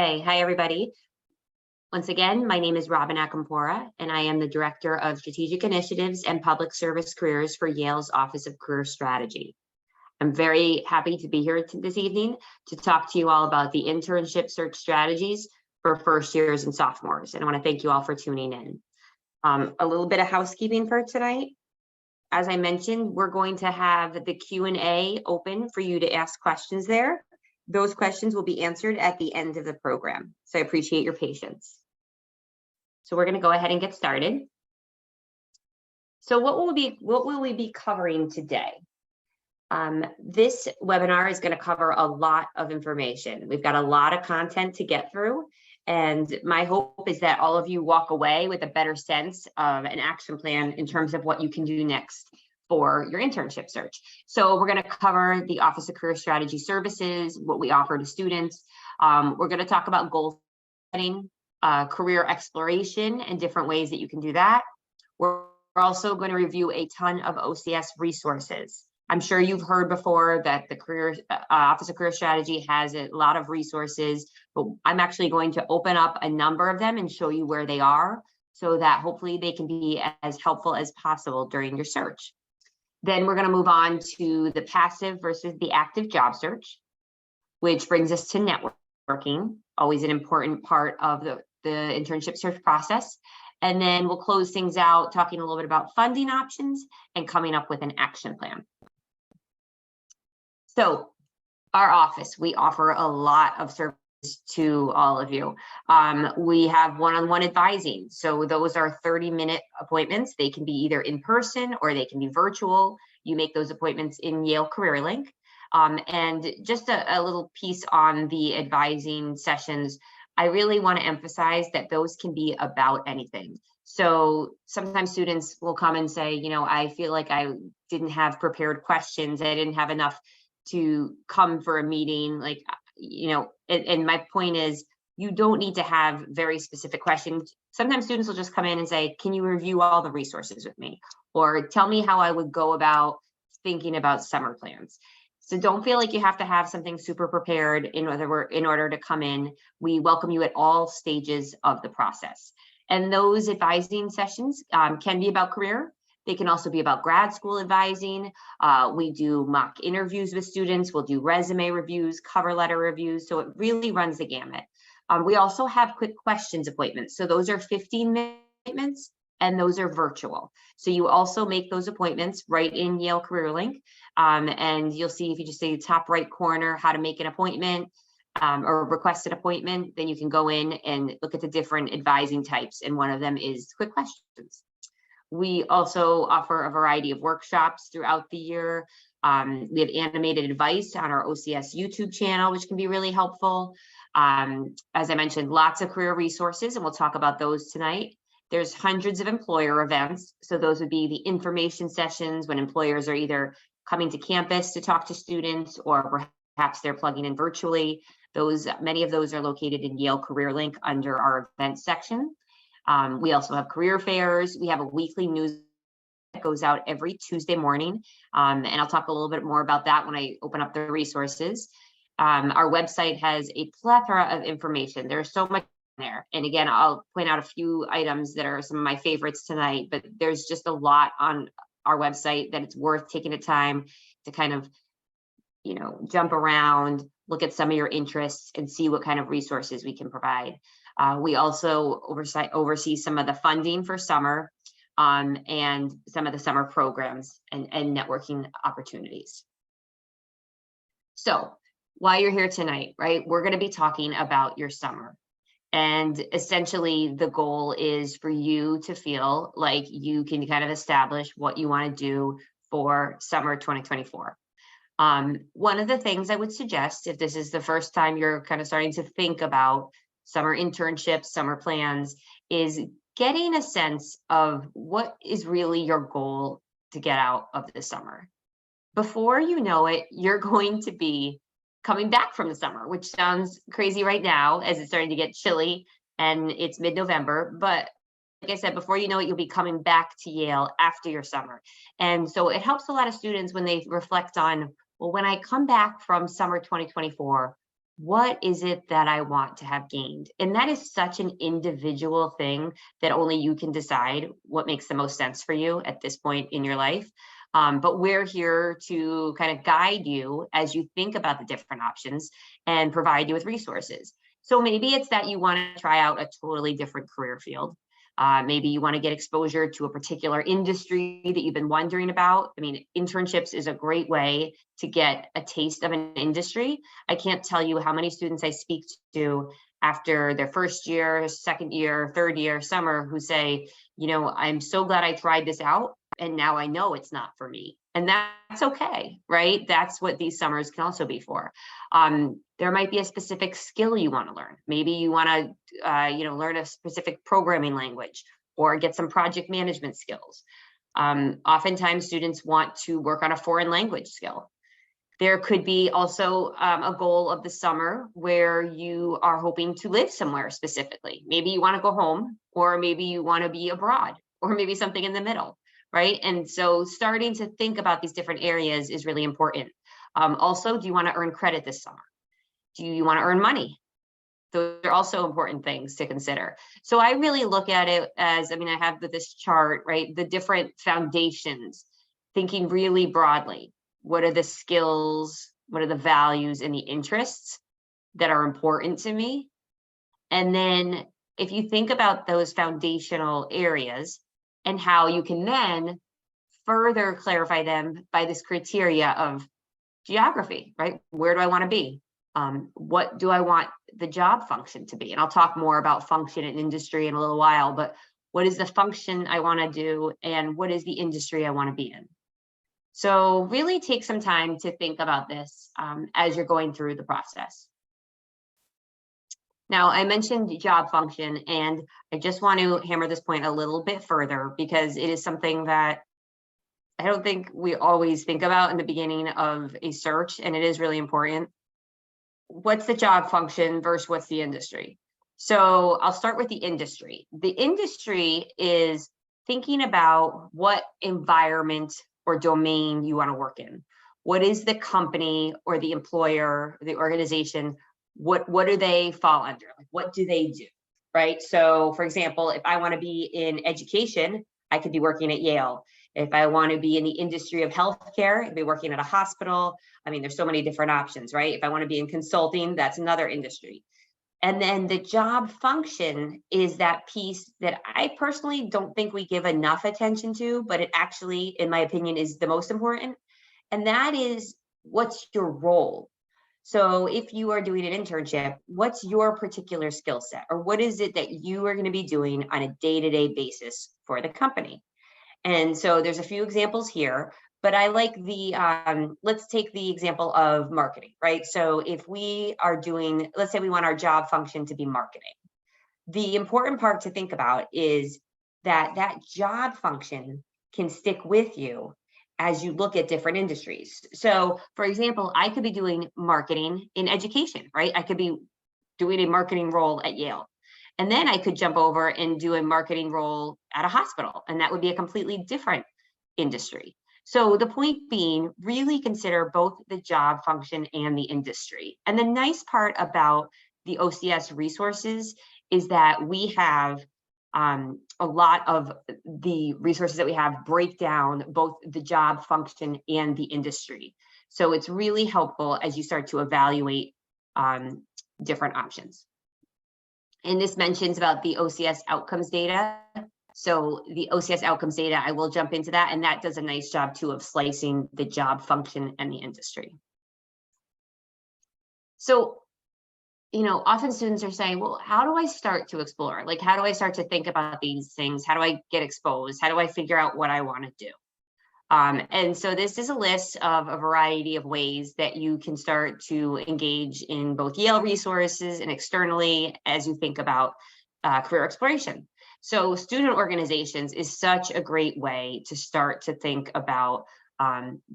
Hey, hi everybody. Once again, my name is Robyn Acampora, and I am the Director of Strategic Initiatives and Public Service Careers for Yale's Office of Career Strategy. I'm very happy to be here this evening to talk to you all about the internship search strategies for first years and sophomores. And I want to thank you all for tuning in. A little bit of housekeeping for tonight. As I mentioned, we're going to have the Q&A open for you to ask questions there. Those questions will be answered at the end of the program. So I appreciate your patience. So we're going to go ahead and get started. So what will we be covering today? This webinar is going to cover a lot of information. We've got a lot of content to get through. And my hope is that all of you walk away with a better sense of an action plan in terms of what you can do next for your internship search. So we're going to cover the Office of Career Strategy Services, what we offer to students. We're going to talk about goal setting, career exploration, and different ways that you can do that. We're also going to review a ton of OCS resources. I'm sure you've heard before that the Office of Career Strategy has a lot of resources, but I'm actually going to open up a number of them and show you where they are so that hopefully they can be as helpful as possible during your search. Then we're going to move on to the passive versus the active job search, which brings us to networking, always an important part of the internship search process. And then we'll close things out talking a little bit about funding options and coming up with an action plan. So our office, we offer a lot of services to all of you. We have one-on-one advising. So those are 30-minute appointments. They can be either in person or they can be virtual. You make those appointments in Yale Career Link. And just a little piece on the advising sessions, I really want to emphasize that those can be about anything. So sometimes students will come and say, you know, I feel like I didn't have prepared questions. I didn't have enough to come for a meeting, like, you know, and my point is, you don't need to have very specific questions. Sometimes students will just come in and say, can you review all the resources with me? Or tell me how I would go about thinking about summer plans. So don't feel like you have to have something super prepared in order to come in. We welcome you at all stages of the process. And those advising sessions can be about career. They can also be about grad school advising. We do mock interviews with students. We'll do resume reviews, cover letter reviews. So it really runs the gamut. We also have quick questions appointments. So those are 15-minute appointments, and those are virtual. So you also make those appointments right in Yale Career Link. And you'll see, if you just say top right corner, how to make an appointment or request an appointment, then you can go in and look at the different advising types. And one of them is quick questions. We also offer a variety of workshops throughout the year. We have animated advice on our OCS YouTube channel, which can be really helpful. As I mentioned, lots of career resources, and we'll talk about those tonight. There's hundreds of employer events. So those would be the information sessions when employers are either coming to campus to talk to students, or perhaps they're plugging in virtually. Many of those are located in Yale Career Link under our events section. We also have career fairs. We have a weekly news that goes out every Tuesday morning. And I'll talk a little bit more about that when I open up the resources. Our website has a plethora of information. There's so much there. And again, I'll point out a few items that are some of my favorites tonight, but there's just a lot on our website that it's worth taking the time to kind of, you know, jump around, look at some of your interests and see what kind of resources we can provide. We also oversee some of the funding for summer and some of the summer programs and networking opportunities. So while you're here tonight, right, we're going to be talking about your summer. And essentially the goal is for you to feel like you can kind of establish what you want to do for summer 2024. One of the things I would suggest, if this is the first time you're kind of starting to think about summer internships, summer plans, is getting a sense of what is really your goal to get out of the summer. Before you know it, you're going to be coming back from the summer, which sounds crazy right now as it's starting to get chilly and it's mid-November. But like I said, before you know it, you'll be coming back to Yale after your summer. And so it helps a lot of students when they reflect on, well, when I come back from summer 2024, what is it that I want to have gained? And that is such an individual thing that only you can decide what makes the most sense for you at this point in your life. But we're here to kind of guide you as you think about the different options and provide you with resources. So maybe it's that you want to try out a totally different career field. Maybe you want to get exposure to a particular industry that you've been wondering about. I mean, internships is a great way to get a taste of an industry. I can't tell you how many students I speak to after their first year, second year, third year, summer, who say, I'm so glad I tried this out, and now I know it's not for me. And that's okay, right? That's what these summers can also be for. There might be a specific skill you want to learn. Maybe you want to, learn a specific programming language or get some project management skills. Oftentimes students want to work on a foreign language skill. There could be also a goal of the summer where you are hoping to live somewhere specifically. Maybe you want to go home, or maybe you want to be abroad, or maybe something in the middle, right? And so starting to think about these different areas is really important. Also, do you want to earn credit this summer? Do you want to earn money? Those are also important things to consider. So I really look at it as, I have this chart, right? The different foundations, thinking really broadly. What are the skills? What are the values and the interests that are important to me? And then if you think about those foundational areas and how you can then further clarify them by this criteria of geography, right? Where do I want to be? What do I want the job function to be? And I'll talk more about function and industry in a little while, but what is the function I want to do, and what is the industry I want to be in? So really take some time to think about this as you're going through the process. Now, I mentioned job function, and I just want to hammer this point a little bit further because it is something that I don't think we always think about in the beginning of a search, and it is really important. What's the job function versus what's the industry? So I'll start with the industry. The industry is thinking about what environment or domain you want to work in. What is the company or the employer, the organization? What do they fall under? Like, what do they do, right? So for example, if I want to be in education, I could be working at Yale. If I want to be in the industry of healthcare, I'd be working at a hospital. There's so many different options, right? If I want to be in consulting, that's another industry. And then the job function is that piece that I personally don't think we give enough attention to, but it actually, in my opinion, is the most important. And that is, what's your role? So if you are doing an internship, what's your particular skill set? Or what is it that you are going to be doing on a day-to-day basis for the company? And so there's a few examples here, but I like let's take the example of marketing, right? So if we are doing, let's say we want our job function to be marketing. The important part to think about is that that job function can stick with you as you look at different industries. So for example, I could be doing marketing in education, right? I could be doing a marketing role at Yale. And then I could jump over and do a marketing role at a hospital, and that would be a completely different industry. So the point being, really consider both the job function and the industry. And the nice part about the OCS resources is that we have a lot of the resources that we have break down both the job function and the industry. So it's really helpful as you start to evaluate different options. And this mentions about the OCS outcomes data. So the OCS outcomes data, I will jump into that, and that does a nice job too of slicing the job function and the industry. So, often students are saying, well, how do I start to explore? Like, how do I start to think about these things? How do I get exposed? How do I figure out what I want to do? And so this is a list of a variety of ways that you can start to engage in both Yale resources and externally as you think about career exploration. So student organizations is such a great way to start to think about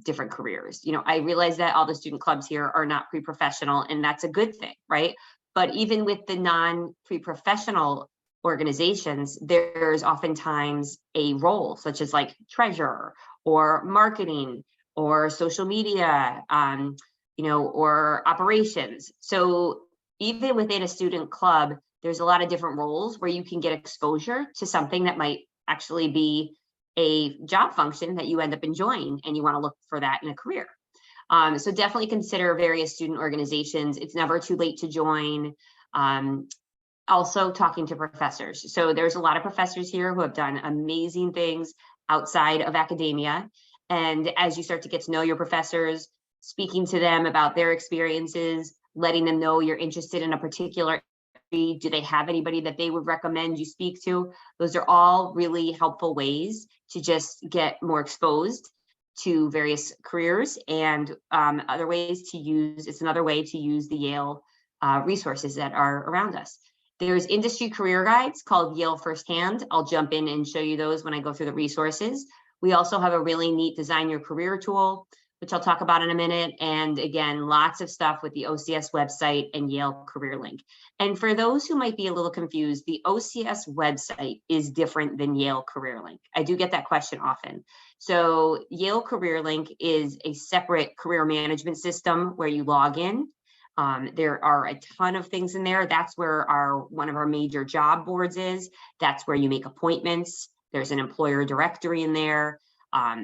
different careers. I realize that all the student clubs here are not pre-professional, and that's a good thing, right? But even with the non-pre-professional organizations, there's oftentimes a role such as like treasurer or marketing or social media, or operations. So even within a student club, there's a lot of different roles where you can get exposure to something that might actually be a job function that you end up enjoying, and you want to look for that in a career. So definitely consider various student organizations. It's never too late to join. Also talking to professors. So there's a lot of professors here who have done amazing things outside of academia. And as you start to get to know your professors, speaking to them about their experiences, letting them know you're interested in a particular area, do they have anybody that they would recommend you speak to? Those are all really helpful ways to just get more exposed to various careers, and other ways to use, it's another way to use the Yale resources that are around us. There's industry career guides called Yale Firsthand. I'll jump in and show you those when I go through the resources. We also have a really neat Design Your Career tool, which I'll talk about in a minute. And again, lots of stuff with the OCS website and Yale Career Link. And for those who might be a little confused, the OCS website is different than Yale Career Link. I do get that question often. So Yale Career Link is a separate career management system where you log in. There are a ton of things in there. That's where one of our major job boards is. That's where you make appointments. There's an employer directory in there.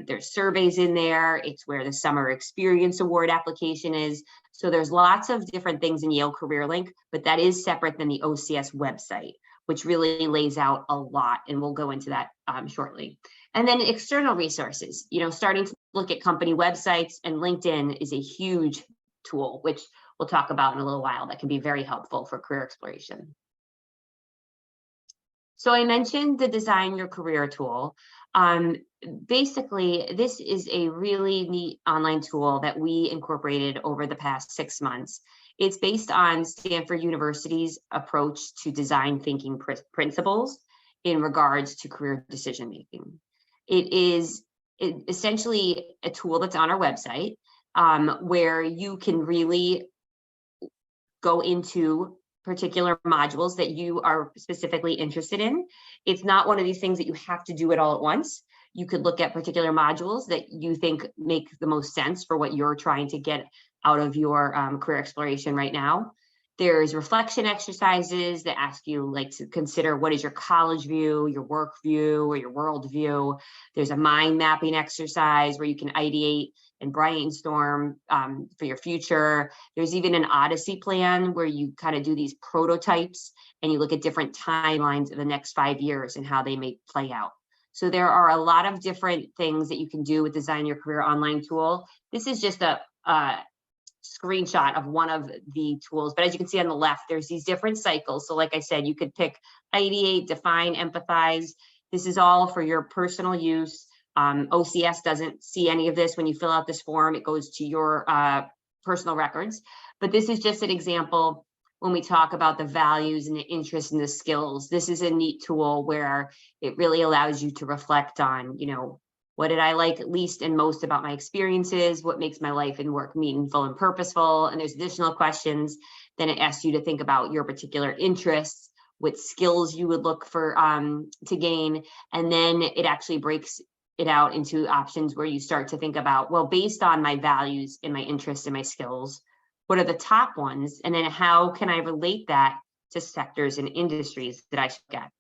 There's surveys in there. It's where the Summer Experience Award application is. So there's lots of different things in Yale Career Link, but that is separate than the OCS website, which really lays out a lot. And we'll go into that shortly. And then external resources, starting to look at company websites, and LinkedIn is a huge tool, which we'll talk about in a little while, that can be very helpful for career exploration. So I mentioned the Design Your Career tool. Basically, this is a really neat online tool that we incorporated over the past 6 months. It's based on Stanford University's approach to design thinking principles in regards to career decision making. It is essentially a tool that's on our website, where you can really go into particular modules that you are specifically interested in. It's not one of these things that you have to do it all at once. You could look at particular modules that you think make the most sense for what you're trying to get out of your career exploration right now. There's reflection exercises that ask you to consider what is your college view, your work view, or your world view. There's a mind mapping exercise where you can ideate and brainstorm for your future. There's even an Odyssey plan where you kind of do these prototypes and you look at different timelines of the next 5 years and how they may play out. So there are a lot of different things that you can do with Design Your Career online tool. This is just a screenshot of one of the tools, but as you can see on the left, there's these different cycles. So like I said, you could pick ideate, define, empathize. This is all for your personal use. OCS doesn't see any of this when you fill out this form. It goes to your personal records. But this is just an example when we talk about the values and the interests and the skills. This is a neat tool where it really allows you to reflect on, what did I like least and most about my experiences? What makes my life and work meaningful and purposeful? And there's additional questions. Then it asks you to think about your particular interests, what skills you would look for to gain. And then it actually breaks it out into options where you start to think about, well, based on my values and my interests and my skills, what are the top ones? And then how can I relate that to sectors and industries that I should get?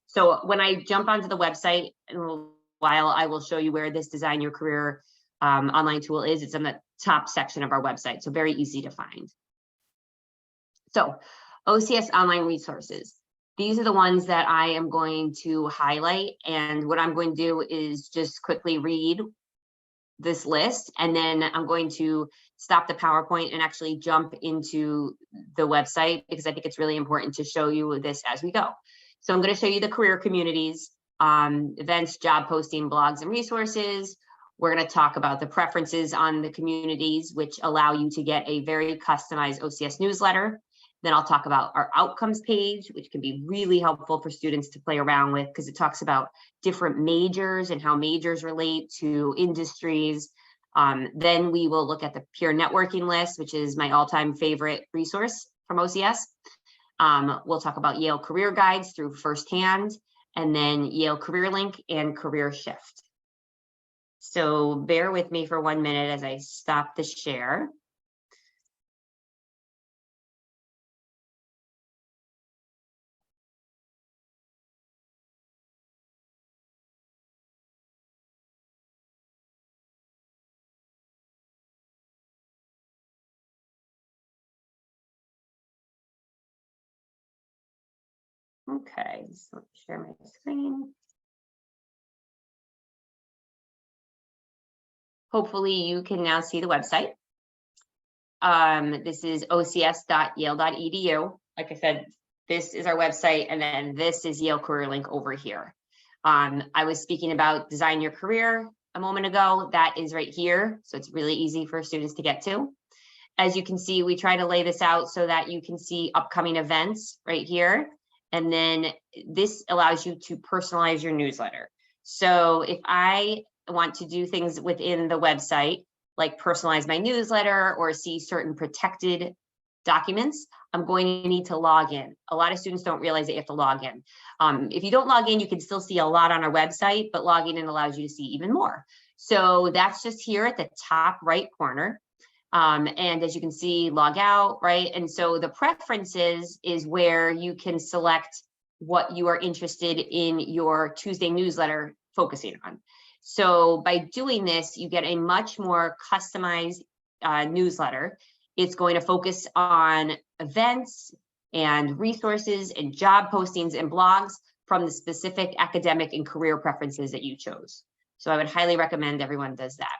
So when I jump onto the website in a little while, I will show you where this Design Your Career online tool is. It's in the top section of our website, so very easy to find. So OCS online resources. These are the ones that I am going to highlight. And what I'm going to do is just quickly read this list, and then I'm going to stop the PowerPoint and actually jump into the website, because I think it's really important to show you this as we go. So I'm going to show you the career communities, events, job posting, blogs, and resources. We're going to talk about the preferences on the communities, which allow you to get a very customized OCS newsletter. Then I'll talk about our outcomes page, which can be really helpful for students to play around with, because it talks about different majors and how majors relate to industries. Then we will look at the peer networking list, which is my all-time favorite resource from OCS. We'll talk about Yale career guides through Firsthand, and then Yale Career Link and Career Shift. So bear with me for 1 minute as I stop the share. Okay, so let me share my screen. Hopefully you can now see the website. This is ocs.yale.edu. Like I said, this is our website, and then this is Yale Career Link over here. I was speaking about design your career a moment ago. That is right here, so it's really easy for students to get to. As you can see, we try to lay this out so that you can see upcoming events right here. And then this allows you to personalize your newsletter. So if I want to do things within the website, like personalize my newsletter or see certain protected documents, I'm going to need to log in. A lot of students don't realize that you have to log in. If you don't log in, you can still see a lot on our website, but logging in allows you to see even more. So that's just here at the top right corner. And as you can see, log out, right? And so the preferences is where you can select what you are interested in your Tuesday newsletter focusing on. So by doing this, you get a much more customized newsletter. It's going to focus on events and resources and job postings and blogs from the specific academic and career preferences that you chose. So I would highly recommend everyone does that.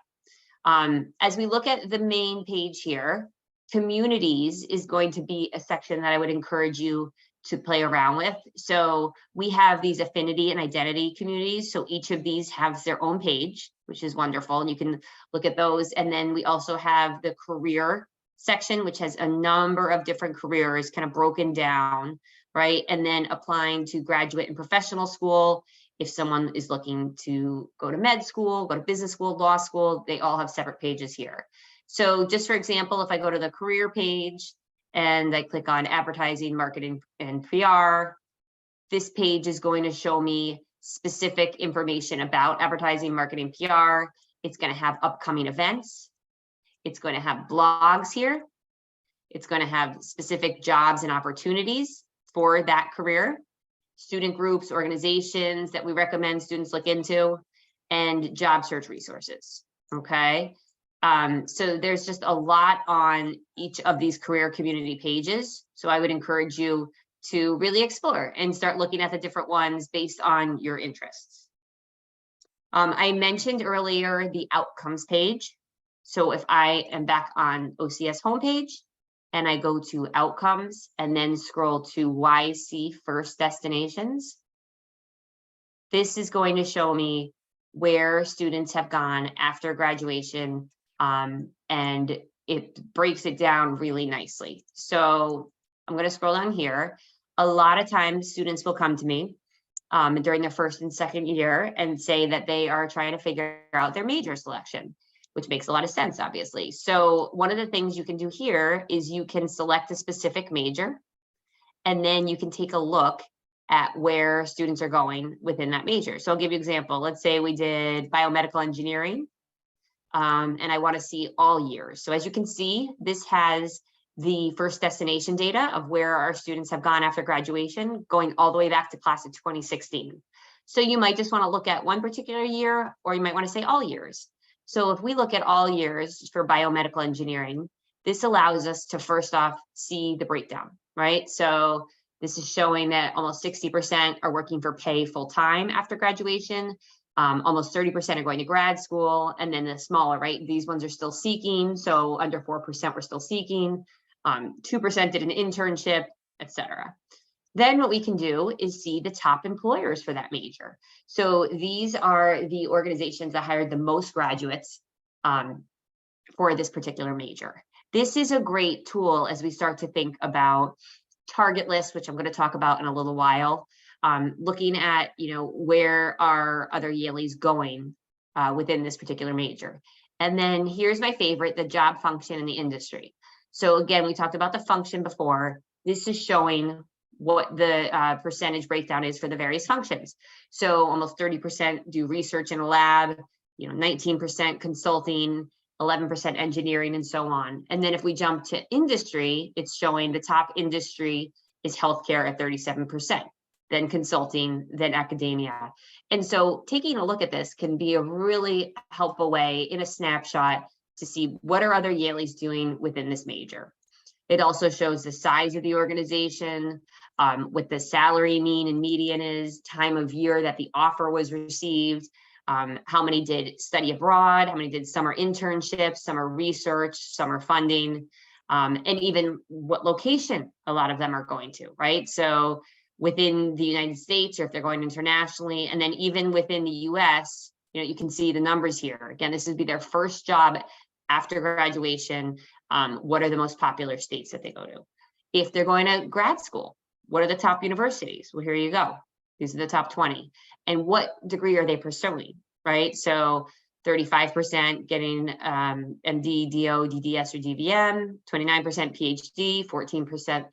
As we look at the main page here, communities is going to be a section that I would encourage you to play around with. So we have these affinity and identity communities. So each of these has their own page, which is wonderful. And you can look at those. And then we also have the career section, which has a number of different careers kind of broken down, right? And then applying to graduate and professional school. If someone is looking to go to med school, go to business school, law school, they all have separate pages here. So just for example, if I go to the career page and I click on advertising, marketing, and PR, this page is going to show me specific information about advertising, marketing, PR. It's going to have upcoming events. It's going to have blogs here. It's going to have specific jobs and opportunities for that career, student groups, organizations that we recommend students look into, and job search resources, okay? So there's just a lot on each of these career community pages. So I would encourage you to really explore and start looking at the different ones based on your interests. I mentioned earlier the outcomes page. So if I am back on OCS homepage, and I go to outcomes and then scroll to YC first destinations, this is going to show me where students have gone after graduation, and it breaks it down really nicely. So I'm going to scroll down here. A lot of times students will come to me during their first and second year and say that they are trying to figure out their major selection, which makes a lot of sense, obviously. So one of the things you can do here is you can select a specific major, and then you can take a look at where students are going within that major. So I'll give you an example. Let's say we did biomedical engineering, and I want to see all years. So as you can see, this has the first destination data of where our students have gone after graduation, going all the way back to class of 2016. So you might just want to look at one particular year, or you might want to say all years. So if we look at all years for biomedical engineering, this allows us to first off see the breakdown, right? So this is showing that almost 60% are working for pay full-time after graduation. Almost 30% are going to grad school, and then the smaller, right? These ones are still seeking. So under 4% were still seeking. 2% did an internship, etc. Then what we can do is see the top employers for that major. So these are the organizations that hired the most graduates for this particular major. This is a great tool as we start to think about target lists, which I'm going to talk about in a little while. Looking at, where are other Yaleys going within this particular major. And then here's my favorite, the job function in the industry. So again, we talked about the function before. This is showing what the percentage breakdown is for the various functions. So almost 30% do research in a lab, 19% consulting, 11% engineering, and so on. And then if we jump to industry, it's showing the top industry is healthcare at 37%, then consulting, then academia. And so taking a look at this can be a really helpful way in a snapshot to see what are other Yaleys doing within this major. It also shows the size of the organization, what the salary mean and median is, time of year that the offer was received, how many did study abroad, how many did summer internships, summer research, summer funding, and even what location a lot of them are going to, right? So within the United States, or if they're going internationally, and then even within the US, you can see the numbers here. Again, this would be their first job after graduation. What are the most popular states that they go to? If they're going to grad school, what are the top universities? Well, here you go. These are the top 20. And what degree are they pursuing, right? So 35% getting MD, DO, DDS, or DVM, 29% PhD, 14%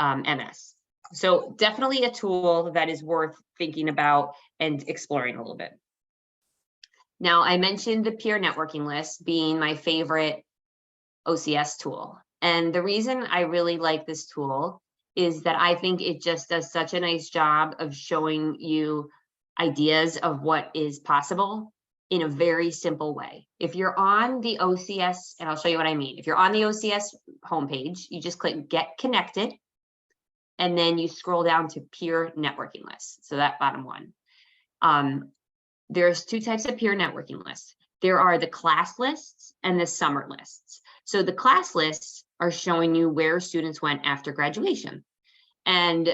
MS. So definitely a tool that is worth thinking about and exploring a little bit. Now, I mentioned the peer networking list being my favorite OCS tool. And the reason I really like this tool is that I think it just does such a nice job of showing you ideas of what is possible in a very simple way. If you're on the OCS, and I'll show you what I mean. If you're on the OCS homepage, you just click Get Connected, and then you scroll down to peer networking lists. So that bottom one. There's two types of peer networking lists. There are the class lists and the summer lists. So the class lists are showing you where students went after graduation. And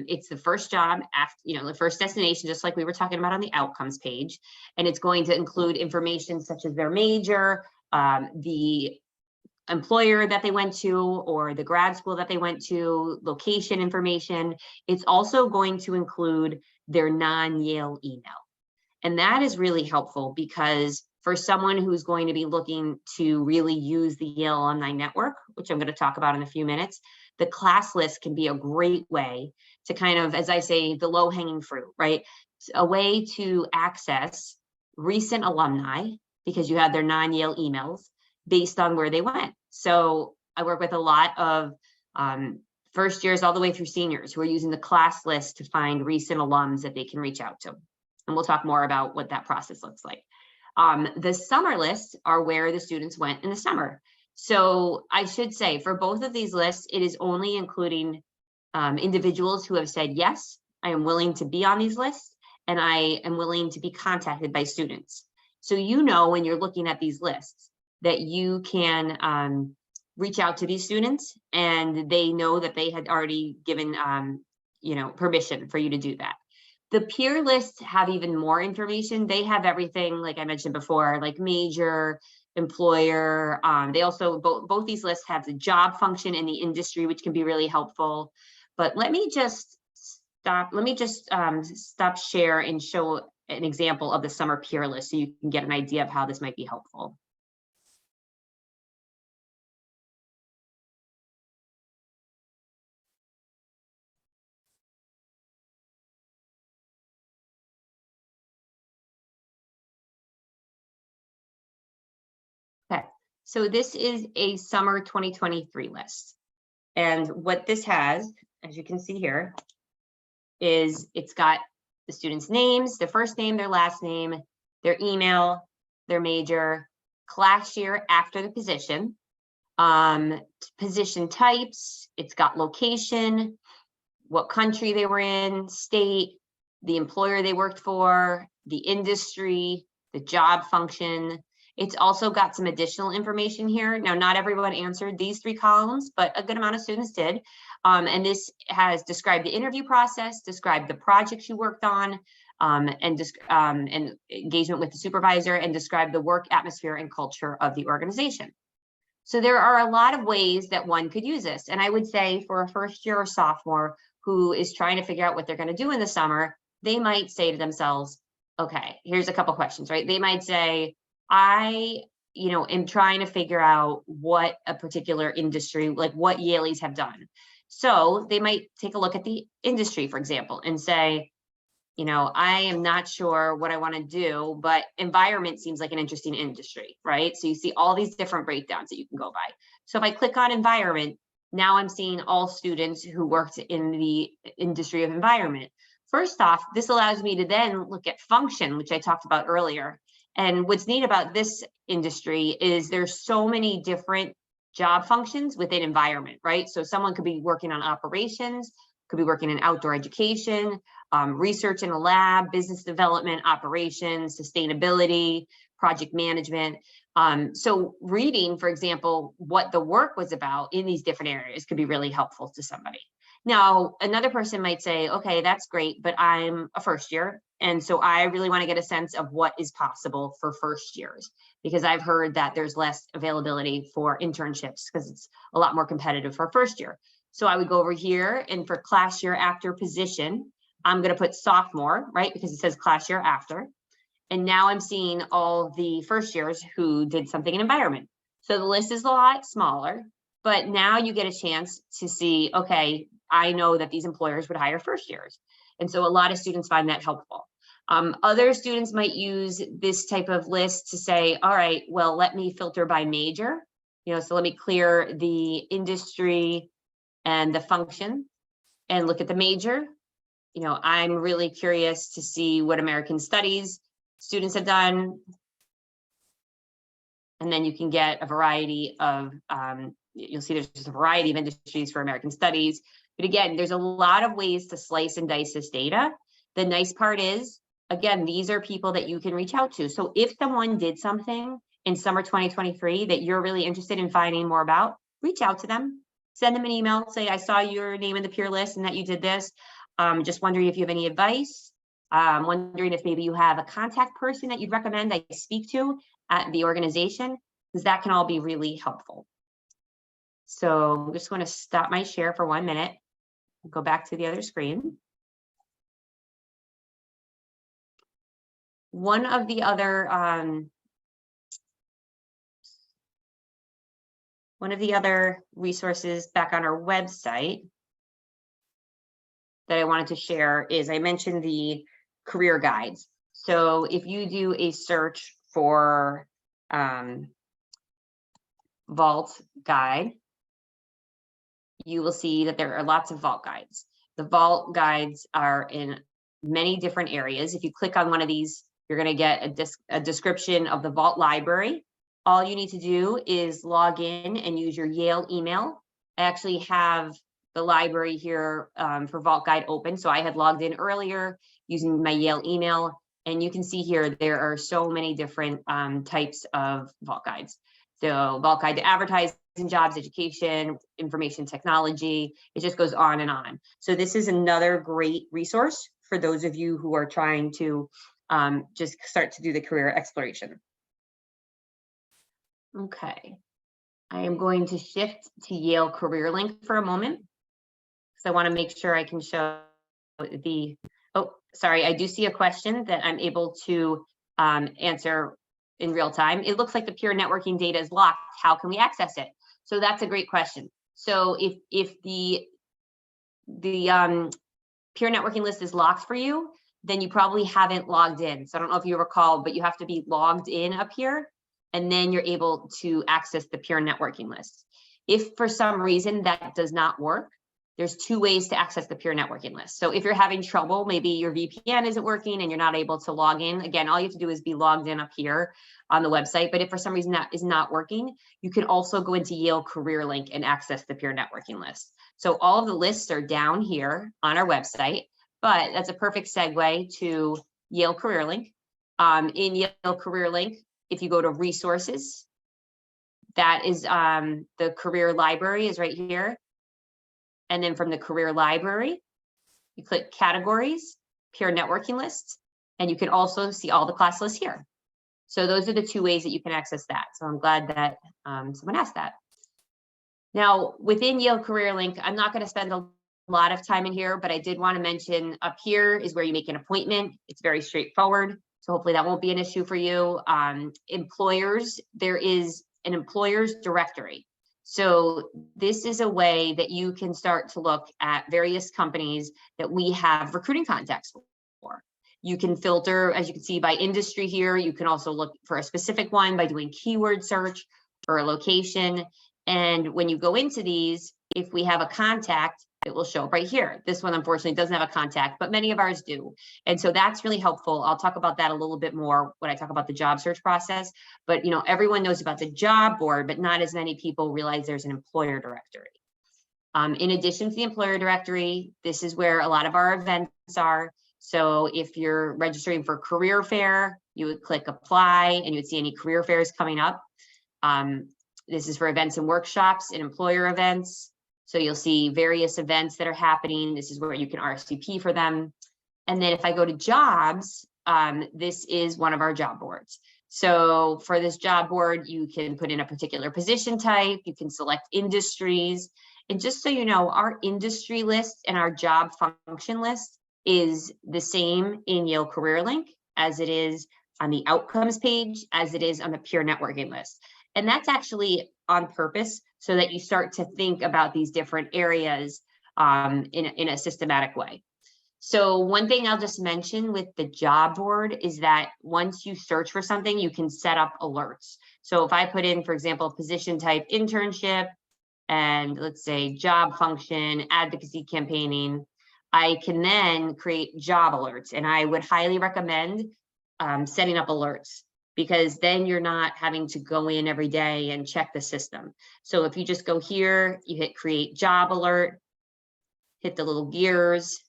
it's the first job after, the first destination, just like we were talking about on the outcomes page. And it's going to include information such as their major, the employer that they went to, or the grad school that they went to, location information. It's also going to include their non-Yale email. And that is really helpful because for someone who's going to be looking to really use the Yale Alumni Network, which I'm going to talk about in a few minutes, the class list can be a great way to kind of, as I say, the low-hanging fruit, right? A way to access recent alumni because you have their non-Yale emails based on where they went. So I work with a lot of first years all the way through seniors who are using the class list to find recent alums that they can reach out to. And we'll talk more about what that process looks like. The summer lists are where the students went in the summer. So I should say for both of these lists, it is only including individuals who have said, yes, I am willing to be on these lists and I am willing to be contacted by students. So when you're looking at these lists that you can reach out to these students and they know that they had already given permission for you to do that. The peer lists have even more information. They have everything, like I mentioned before, like major, employer. They also, both these lists have the job function in the industry, which can be really helpful. But let me just stop share and show an example of the summer peer list so you can get an idea of how this might be helpful. Okay, so this is a summer 2023 list. And what this has, as you can see here, is it's got the students' names, their first name, their last name, their email, their major, class year after the position, position types, it's got location, what country they were in, state, the employer they worked for, the industry, the job function. It's also got some additional information here. Now, not everyone answered these 3 columns, but a good amount of students did. And this has described the interview process, described the projects you worked on, and engagement with the supervisor, and described the work atmosphere and culture of the organization. So there are a lot of ways that one could use this. And I would say for a first year or sophomore who is trying to figure out what they're going to do in the summer, they might say to themselves, okay, here's a couple questions, right? They might say, I am trying to figure out what a particular industry, like what Yaleys have done. So they might take a look at the industry, for example, and say, I am not sure what I want to do, but environment seems like an interesting industry, right? So you see all these different breakdowns that you can go by. So if I click on environment, now I'm seeing all students who worked in the industry of environment. First off, this allows me to then look at function, which I talked about earlier. And what's neat about this industry is there's so many different job functions within environment, right? So someone could be working on operations, could be working in outdoor education, research in a lab, business development, operations, sustainability, project management. So reading, for example, what the work was about in these different areas could be really helpful to somebody. Now, another person might say, okay, that's great, but I'm a first year. And so I really want to get a sense of what is possible for first years, because I've heard that there's less availability for internships because it's a lot more competitive for first year. So I would go over here, and for class year after position, I'm going to put sophomore, right? Because it says class year after. And now I'm seeing all the first years who did something in environment. So the list is a lot smaller, but now you get a chance to see, okay, I know that these employers would hire first years. And so a lot of students find that helpful. Other students might use this type of list to say, all right, well, let me filter by major. So let me clear the industry and the function and look at the major. I'm really curious to see what American Studies students have done. And then you can get a variety of, you'll see there's just a variety of industries for American Studies. But again, there's a lot of ways to slice and dice this data. The nice part is, again, these are people that you can reach out to. So if someone did something in summer 2023 that you're really interested in finding more about, reach out to them, send them an email, say, I saw your name in the peer list and that you did this. Just wondering if you have any advice. Wondering if maybe you have a contact person that you'd recommend I speak to at the organization, because that can all be really helpful. So I'm just going to stop my share for 1 minute. Go back to the other screen. One of the other resources back on our website that I wanted to share is, I mentioned the career guides. So if you do a search for vault guide, you will see that there are lots of vault guides. The vault guides are in many different areas. If you click on one of these, you're going to get a description of the vault library. All you need to do is log in and use your Yale email. I actually have the library here for Vault Guide open. So I had logged in earlier using my Yale email, and you can see here there are so many different types of Vault Guides. So Vault Guide to advertising, jobs, education, information technology, it just goes on and on. So this is another great resource for those of you who are trying to just start to do the career exploration. Okay, I am going to shift to Yale Career Link for a moment, because I want to make sure I can show the, oh, sorry, I do see a question that I'm able to answer in real time. It looks like the peer networking data is locked. How can we access it? So that's a great question. So if the peer networking list is locked for you, then you probably haven't logged in. So I don't know if you recall, but you have to be logged in up here, and then you're able to access the peer networking list. If for some reason that does not work, there's two ways to access the peer networking list. So if you're having trouble, maybe your VPN isn't working and you're not able to log in, again, all you have to do is be logged in up here on the website. But if for some reason that is not working, you can also go into Yale Career Link and access the peer networking list. So all of the lists are down here on our website, but that's a perfect segue to Yale Career Link. In Yale Career Link, if you go to resources, that is the career library is right here. And then from the career library, you click categories, peer networking lists, and you can also see all the class lists here. So those are the two ways that you can access that. So I'm glad that someone asked that. Now, within Yale Career Link, I'm not going to spend a lot of time in here, but I did want to mention up here is where you make an appointment. It's very straightforward. So hopefully that won't be an issue for you. Employers, there is an employers directory. So this is a way that you can start to look at various companies that we have recruiting contacts for. You can filter, as you can see, by industry here. You can also look for a specific one by doing keyword search or a location. And when you go into these, if we have a contact, it will show up right here. This one, unfortunately, doesn't have a contact, but many of ours do. And so that's really helpful. I'll talk about that a little bit more when I talk about the job search process. But everyone knows about the job board, but not as many people realize there's an employer directory. In addition to the employer directory, this is where a lot of our events are. So if you're registering for career fair, you would click apply and you would see any career fairs coming up. This is for events and workshops and employer events. So you'll see various events that are happening. This is where you can RSVP for them. And then if I go to jobs, this is one of our job boards. So for this job board, you can put in a particular position type, you can select industries. And just so you know, our industry list and our job function list is the same in Yale Career Link as it is on the outcomes page, as it is on the peer networking list. And that's actually on purpose so that you start to think about these different areas in a systematic way. So one thing I'll just mention with the job board is that once you search for something, you can set up alerts. So if I put in, for example, position type internship, and let's say job function, advocacy campaigning, I can then create job alerts. And I would highly recommend setting up alerts, because then you're not having to go in every day and check the system. So if you just go here, you hit create job alert, hit the little gears.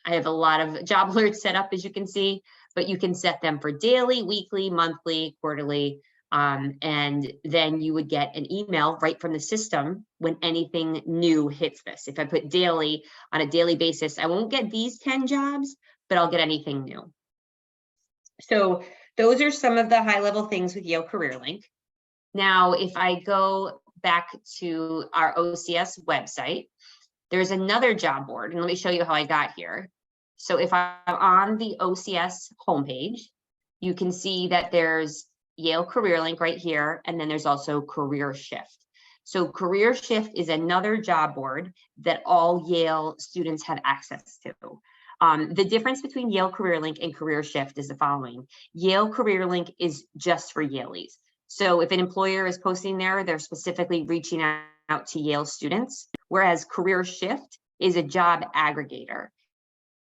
I have a lot of job alerts set up, as you can see, but you can set them for daily, weekly, monthly, quarterly, and then you would get an email right from the system when anything new hits this. If I put daily, on a daily basis, I won't get these 10 jobs, but I'll get anything new. So those are some of the high level things with Yale Career Link. Now, if I go back to our OCS website, there's another job board, and let me show you how I got here. So if I'm on the OCS homepage, you can see that there's Yale Career Link right here, and then there's also Career Shift. So Career Shift is another job board that all Yale students have access to. The difference between Yale Career Link and Career Shift is the following. Yale Career Link is just for Yaleys. So if an employer is posting there, they're specifically reaching out to Yale students, whereas Career Shift is a job aggregator.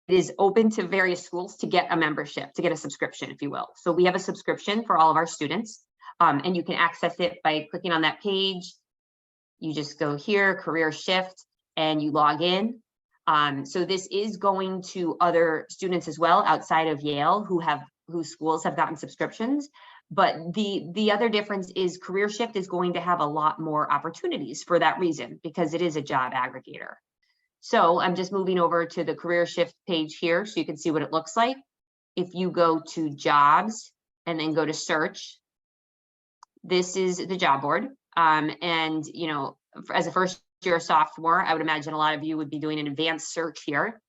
It is open to various schools to get a membership, to get a subscription, if you will. So we have a subscription for all of our students, and you can access it by clicking on that page. You just go here, Career Shift, and you log in. So this is going to other students as well outside of Yale whose schools have gotten subscriptions. But the other difference is Career Shift is going to have a lot more opportunities for that reason, because it is a job aggregator. So I'm just moving over to the Career Shift page here so you can see what it looks like. If you go to jobs and then go to search, this is the job board. And you know, as a first year sophomore, I would imagine a lot of you would be doing an advanced search here.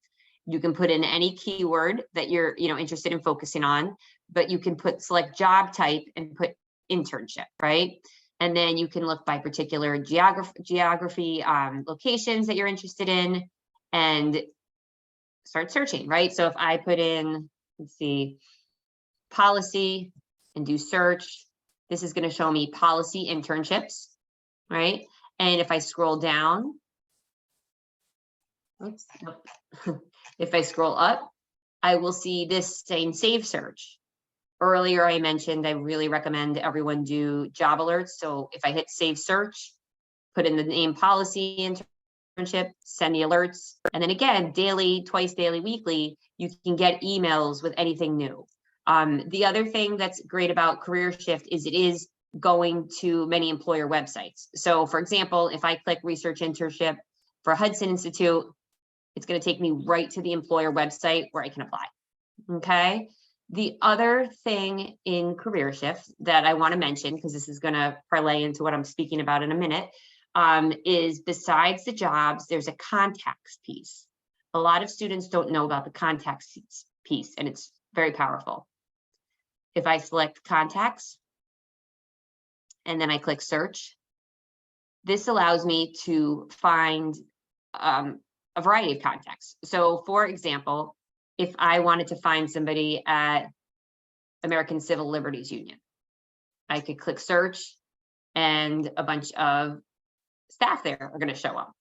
You can put in any keyword that you're interested in focusing on, but you can select job type and put internship, right? And then you can look by particular geography, locations that you're interested in, and start searching, right? So if I put in, let's see, policy and do search, this is going to show me policy internships, right? And if I scroll down, oops, if I scroll up, I will see this saying save search. Earlier, I mentioned I really recommend everyone do job alerts. So if I hit save search, put in the name policy internship, send the alerts, and then again, daily, twice daily, weekly, you can get emails with anything new. The other thing that's great about Career Shift is it is going to many employer websites. So for example, if I click research internship for Hudson Institute, it's going to take me right to the employer website where I can apply. Okay. The other thing in Career Shift that I want to mention, because this is going to parlay into what I'm speaking about in a minute, is besides the jobs, there's a contacts piece. A lot of students don't know about the contacts piece, and it's very powerful. If I select contacts, and then I click search, this allows me to find a variety of contacts. So for example, if I wanted to find somebody at American Civil Liberties Union, I could click search and a bunch of staff there are going to show up.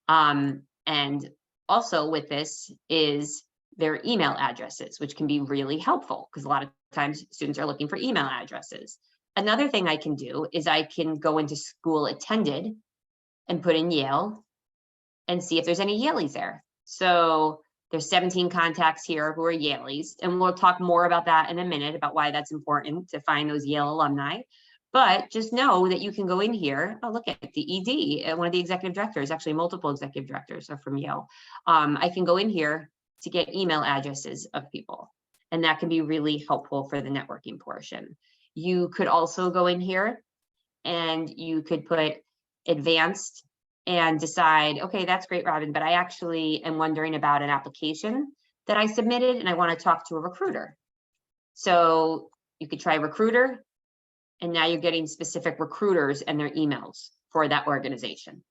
And also with this is their email addresses, which can be really helpful because a lot of times students are looking for email addresses. Another thing I can do is I can go into school attended and put in Yale. and see if there's any Yaleys there. So there's 17 contacts here who are Yaleys, and we'll talk more about that in a minute, about why that's important to find those Yale alumni. But just know that you can go in here. Oh, look at the ED, one of the executive directors, actually multiple executive directors are from Yale. I can go in here to get email addresses of people, and that can be really helpful for the networking portion. You could also go in here and you could put advanced and decide, okay, that's great, Robyn, but I actually am wondering about an application that I submitted and I want to talk to a recruiter. So you could try recruiter, and now you're getting specific recruiters and their emails for that organization.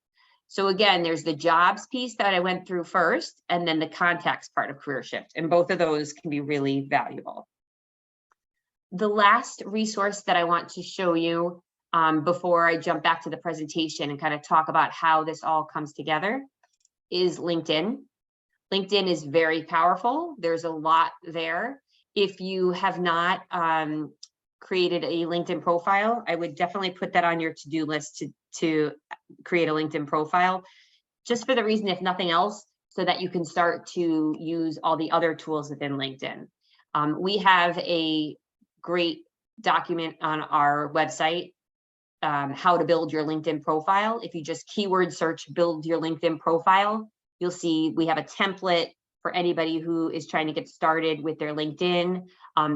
So again, there's the jobs piece that I went through first, and then the contacts part of Career Shift, and both of those can be really valuable. The last resource that I want to show you before I jump back to the presentation and kind of talk about how this all comes together is LinkedIn. LinkedIn is very powerful. There's a lot there. If you have not created a LinkedIn profile, I would definitely put that on your to-do list to create a LinkedIn profile, just for the reason, if nothing else, so that you can start to use all the other tools within LinkedIn. We have a great document on our website, how to build your LinkedIn profile. If you just keyword search build your LinkedIn profile, you'll see we have a template for anybody who is trying to get started with their LinkedIn.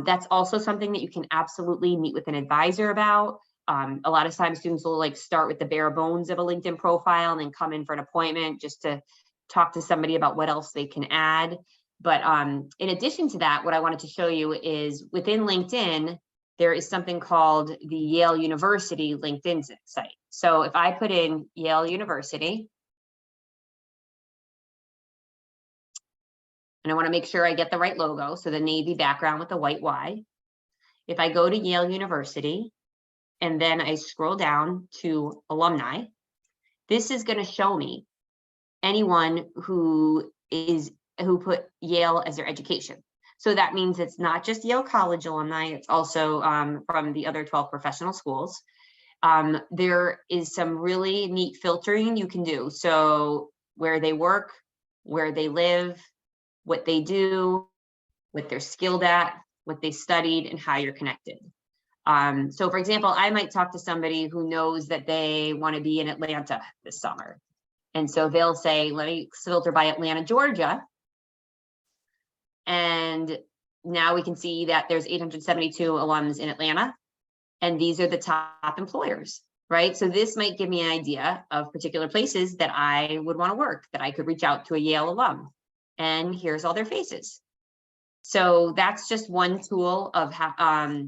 That's also something that you can absolutely meet with an advisor about. A lot of times students will like start with the bare bones of a LinkedIn profile and then come in for an appointment just to talk to somebody about what else they can add. But in addition to that, what I wanted to show you is within LinkedIn, there is something called the Yale University LinkedIn site. So if I put in Yale University, and I want to make sure I get the right logo, so the navy background with the white Y. If I go to Yale University, and then I scroll down to alumni, this is going to show me anyone who put Yale as their education. So that means it's not just Yale College alumni, it's also from the other 12 professional schools. There is some really neat filtering you can do. So where they work, where they live, what they do, what they're skilled at, what they studied, and how you're connected. So for example, I might talk to somebody who knows that they want to be in Atlanta this summer. And so they'll say, let me filter by Atlanta, Georgia. And now we can see that there's 872 alums in Atlanta, and these are the top employers, right? So this might give me an idea of particular places that I would want to work, that I could reach out to a Yale alum. And here's all their faces. So that's just one tool of how,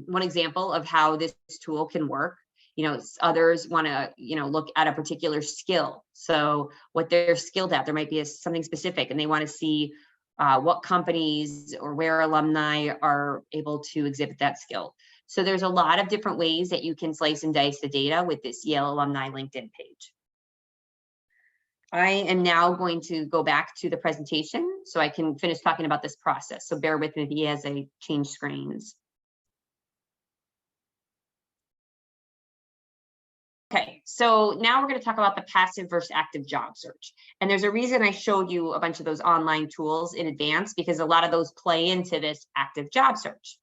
one example of how this tool can work. You know, others want to, look at a particular skill. So what they're skilled at, there might be something specific, and they want to see what companies or where alumni are able to exhibit that skill. So there's a lot of different ways that you can slice and dice the data with this Yale alumni LinkedIn page. I am now going to go back to the presentation so I can finish talking about this process. So bear with me as I change screens. Okay, so now we're going to talk about the passive versus active job search. And there's a reason I showed you a bunch of those online tools in advance, because a lot of those play into this active job search.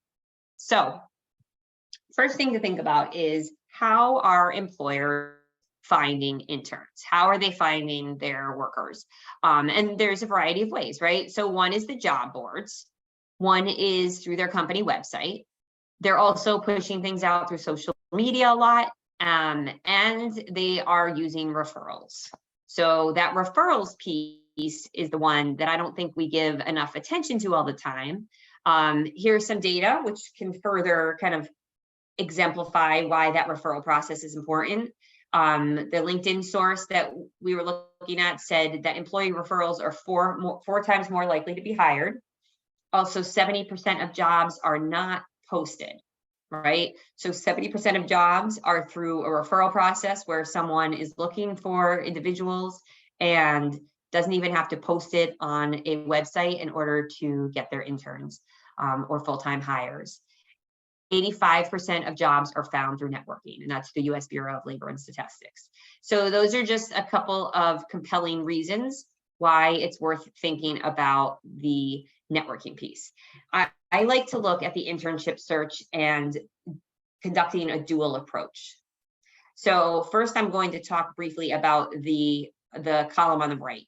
So first thing to think about is, how are employers finding interns? How are they finding their workers? And there's a variety of ways, right? So one is the job boards. One is through their company website. They're also pushing things out through social media a lot. And they are using referrals. So that referrals piece is the one that I don't think we give enough attention to all the time. Here's some data which can further kind of exemplify why that referral process is important. The LinkedIn source that we were looking at said that employee referrals are four times more likely to be hired. Also, 70% of jobs are not posted. Right? So 70% of jobs are through a referral process where someone is looking for individuals and doesn't even have to post it on a website in order to get their interns or full-time hires. 85% of jobs are found through networking, and that's the US Bureau of Labor and Statistics. So those are just a couple of compelling reasons why it's worth thinking about the networking piece. I like to look at the internship search and conducting a dual approach. So first, I'm going to talk briefly about the column on the right,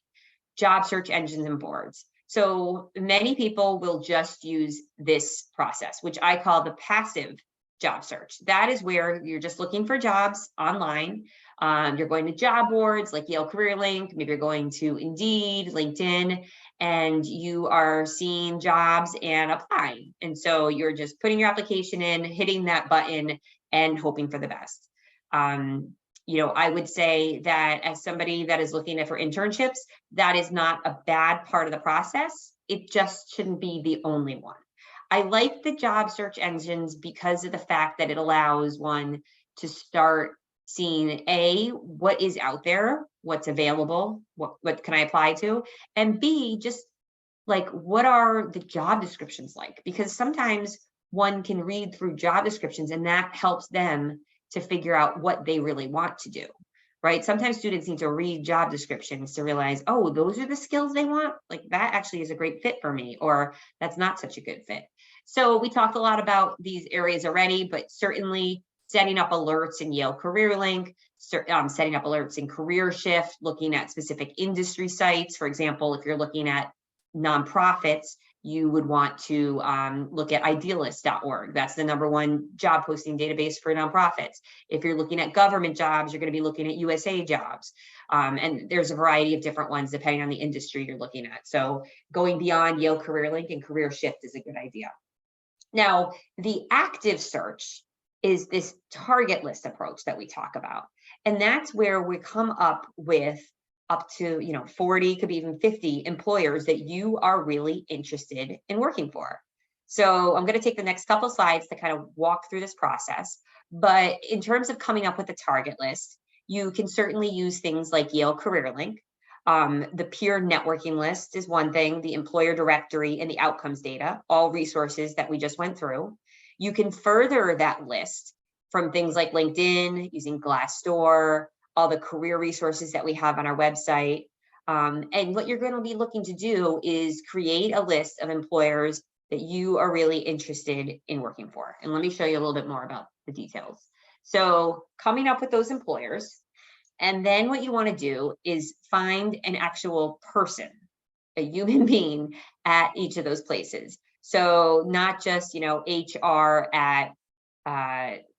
job search engines and boards. So many people will just use this process, which I call the passive job search. That is where you're just looking for jobs online. You're going to job boards like Yale Career Link, maybe you're going to Indeed, LinkedIn, and you are seeing jobs and applying. And so you're just putting your application in, hitting that button, and hoping for the best. I would say that as somebody that is looking for internships, that is not a bad part of the process. It just shouldn't be the only one. I like the job search engines because of the fact that it allows one to start seeing what is out there, what's available, what can I apply to, and B, just like, what are the job descriptions like? Because sometimes one can read through job descriptions and that helps them to figure out what they really want to do, right? Sometimes students need to read job descriptions to realize, oh, those are the skills they want. Like, that actually is a great fit for me, or that's not such a good fit. So we talked a lot about these areas already, but certainly setting up alerts in Yale Career Link, setting up alerts in Career Shift, looking at specific industry sites. For example, if you're looking at nonprofits, you would want to look at idealist.org. That's the #1 job posting database for nonprofits. If you're looking at government jobs, you're going to be looking at USA Jobs. And there's a variety of different ones depending on the industry you're looking at. So going beyond Yale Career Link and Career Shift is a good idea. Now, the active search is this target list approach that we talk about. And that's where we come up with up to 40, could be even 50 employers that you are really interested in working for. So I'm going to take the next couple slides to kind of walk through this process. But in terms of coming up with a target list, you can certainly use things like Yale Career Link. The peer networking list is one thing, the employer directory and the outcomes data, all resources that we just went through. You can further that list from things like LinkedIn, using Glassdoor, all the career resources that we have on our website. And what you're going to be looking to do is create a list of employers that you are really interested in working for. And let me show you a little bit more about the details. So coming up with those employers, and then what you want to do is find an actual person, a human being at each of those places. So not just, HR at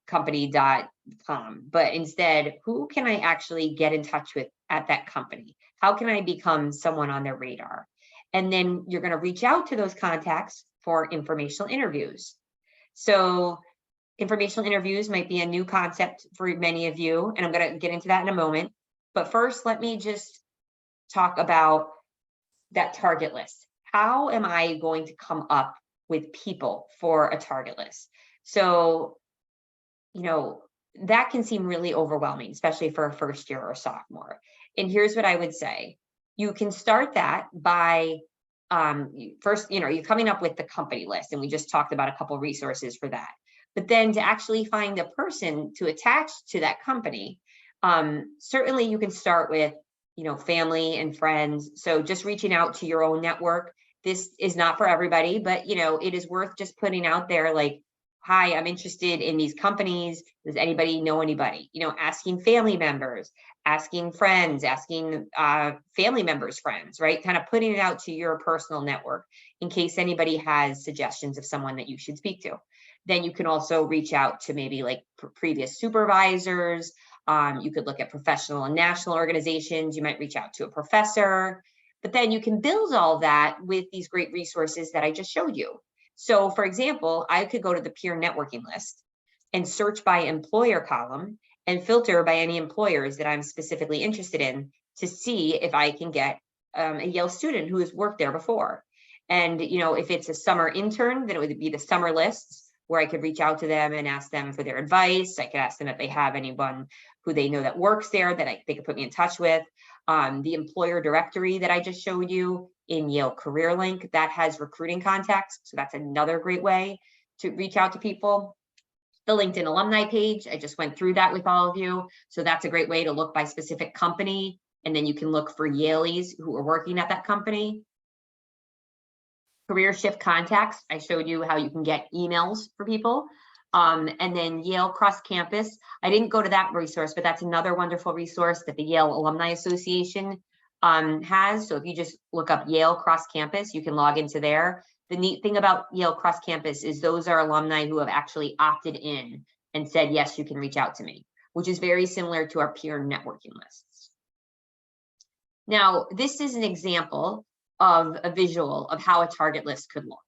company.com, but instead, who can I actually get in touch with at that company? How can I become someone on their radar? And then you're going to reach out to those contacts for informational interviews. So informational interviews might be a new concept for many of you, and I'm going to get into that in a moment. But first, let me just talk about that target list. How am I going to come up with people for a target list? So, that can seem really overwhelming, especially for a first year or sophomore. And here's what I would say. You can start that by first, you're coming up with the company list, and we just talked about a couple resources for that. But then to actually find a person to attach to that company, certainly you can start with, family and friends. So just reaching out to your own network. This is not for everybody, but, it is worth just putting out there like, hi, I'm interested in these companies. Does anybody know anybody? Asking family members, asking friends, asking family members' friends, right? Kind of putting it out to your personal network in case anybody has suggestions of someone that you should speak to. Then you can also reach out to maybe like previous supervisors. You could look at professional and national organizations. You might reach out to a professor, but then you can build all that with these great resources that I just showed you. So for example, I could go to the peer networking list and search by employer column and filter by any employers that I'm specifically interested in to see if I can get a Yale student who has worked there before. And, if it's a summer intern, then it would be the summer lists where I could reach out to them and ask them for their advice. I could ask them if they have anyone who they know that works there that they could put me in touch with. The employer directory that I just showed you in Yale Career Link, that has recruiting contacts. So that's another great way to reach out to people. The LinkedIn alumni page, I just went through that with all of you. So that's a great way to look by specific company and then you can look for Yaleys who are working at that company. Career shift contacts, I showed you how you can get emails for people. And then Yale Cross Campus. I didn't go to that resource, but that's another wonderful resource that the Yale Alumni Association has. So if you just look up Yale Cross Campus, you can log into there. The neat thing about Yale Cross Campus is those are alumni who have actually opted in and said, yes, you can reach out to me, which is very similar to our peer networking lists. Now, this is an example of a visual of how a target list could look.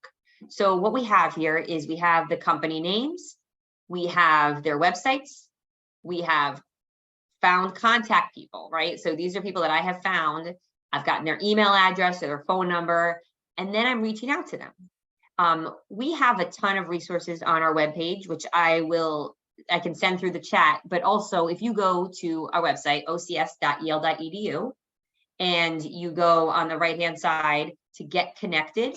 So what we have here is we have the company names, we have their websites, we have found contact people, right? So these are people that I have found. I've gotten their email address or their phone number, and then I'm reaching out to them. We have a ton of resources on our webpage, which I can send through the chat, but also if you go to our website, ocs.yale.edu, and you go on the right-hand side to get connected,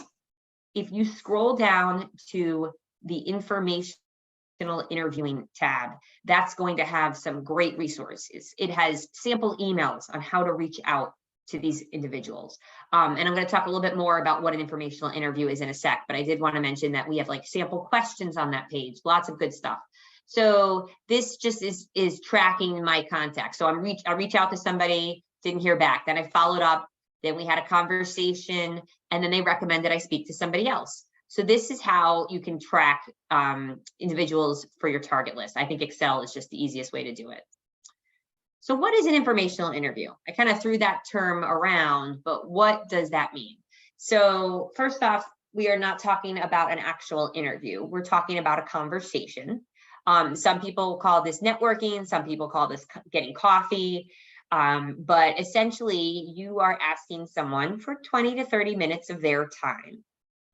if you scroll down to the informational interviewing tab, that's going to have some great resources. It has sample emails on how to reach out to these individuals. And I'm going to talk a little bit more about what an informational interview is in a sec, but I did want to mention that we have like sample questions on that page, lots of good stuff. So this just is tracking my contacts. So I reach out to somebody, didn't hear back, then I followed up, then we had a conversation, and then they recommended I speak to somebody else. So this is how you can track individuals for your target list. I think Excel is just the easiest way to do it. So what is an informational interview? I kind of threw that term around, but what does that mean? So first off, we are not talking about an actual interview. We're talking about a conversation. Some people call this networking, some people call this getting coffee. But essentially you are asking someone for 20 to 30 minutes of their time.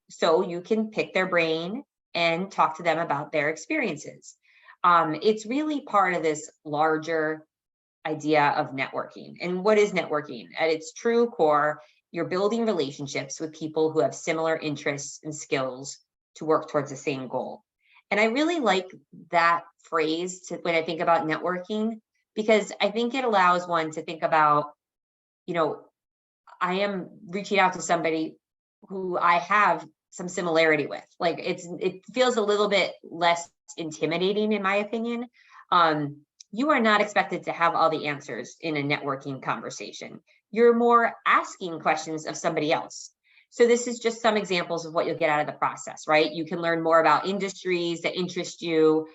So you can pick their brain and talk to them about their experiences. It's really part of this larger idea of networking. And what is networking? At its true core, you're building relationships with people who have similar interests and skills to work towards the same goal. And I really like that phrase when I think about networking, because I think it allows one to think about, I am reaching out to somebody who I have some similarity with. Like it feels a little bit less intimidating, in my opinion. You are not expected to have all the answers in a networking conversation. You're more asking questions of somebody else. So this is just some examples of what you'll get out of the process, right? You can learn more about industries that interest you.